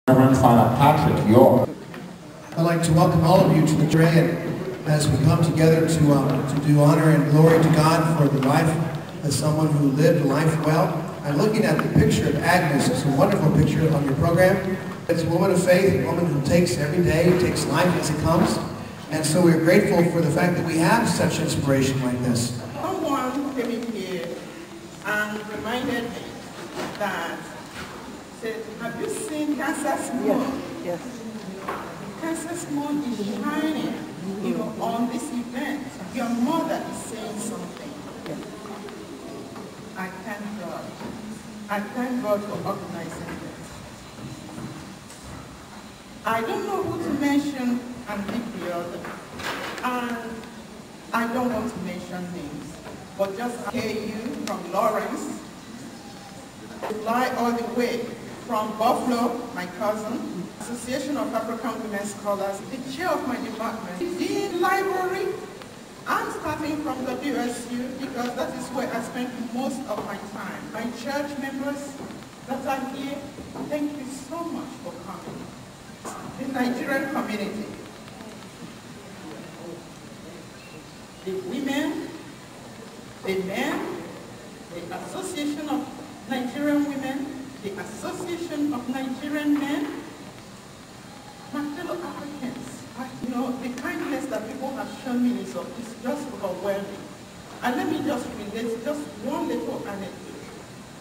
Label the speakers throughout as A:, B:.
A: Reverend Father Patrick York.
B: I'd like to welcome all of you to the day, and as we come together to do honor and glory to God for the life of someone who lived life well. I'm looking at the picture of Agnes. It's a wonderful picture on your program. It's a woman of faith, a woman who takes every day, takes life as it comes. And so we're grateful for the fact that we have such inspiration like this.
C: Someone came in here and reminded me that, said, have you seen Kansas Moon?
D: Yes.
C: Kansas Moon is shining, on this event. Your mother is saying something.
D: Yes.
C: I thank God. I thank God for organizing this. I don't know who to mention and leave the other. And I don't want to mention names, but just KU from Lawrence, fly all the way from Buffalo, my cousin, Association of African Women Scholars, the chair of my department, the library. I'm starting from WSU because that is where I spend most of my time. My church members that are here, thank you so much for coming. The Nigerian community, the women, the men, the Association of Nigerian Women, the Association of Nigerian Men, my fellow Africans. The kindness that people have shown me is just overwhelming. And let me just relate just one little anecdote.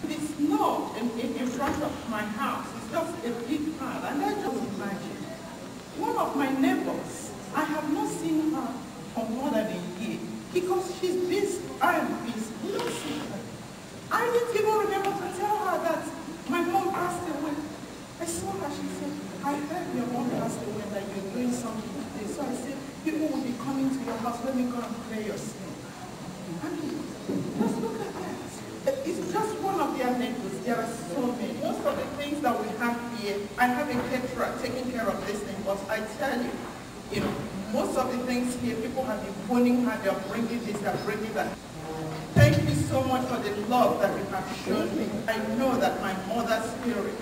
C: The snow in front of my house is just a big pile, and I just imagine. One of my neighbors, I have not seen her for more than a year because she's busy. I am busy. You don't see her. I didn't even remember to tell her that my mom passed away. I saw her, she said, I heard your mom passed away, that you're doing something today. So I said, people will be coming to your house, let me go and clear your skin. I mean, just look at that. It's just one of the anecdotes. There are so many. Most of the things that we have here, I have a caterer taking care of this thing, but I tell you, most of the things here, people have been phoning her, they're bringing this, they're bringing that. Thank you so much for the love that you have shown me. I know that my mother's spirit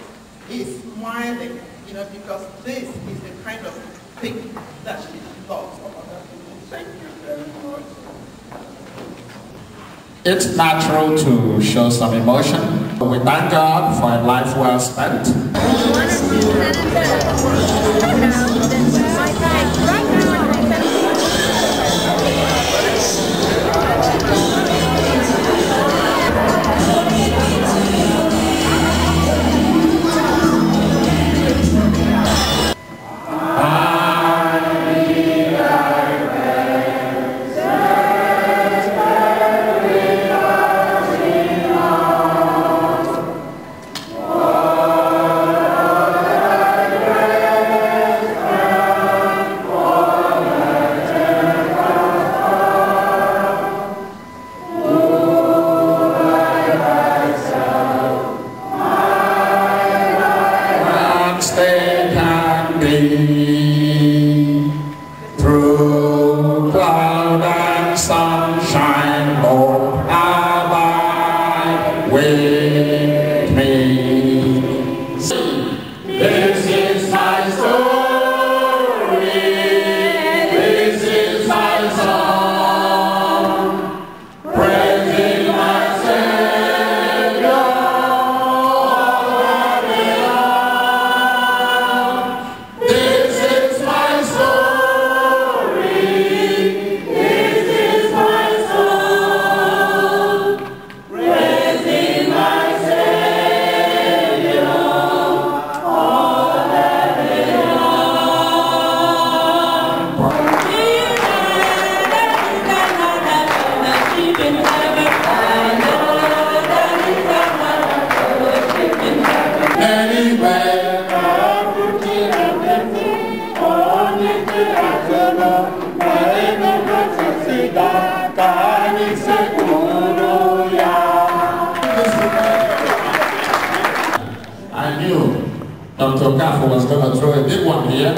C: is smiling, because this is the kind of thing that she loves about her people. Thank you very much.
A: It's natural to show some emotion. We thank God for a life well spent. Through cloud and sunshine, Lord, abide with me. This is my story, this is my song, praising my Savior all the day long. This is my story, this is my song, praising my Savior all the day I knew Dr. Okafor was going to throw a big one here.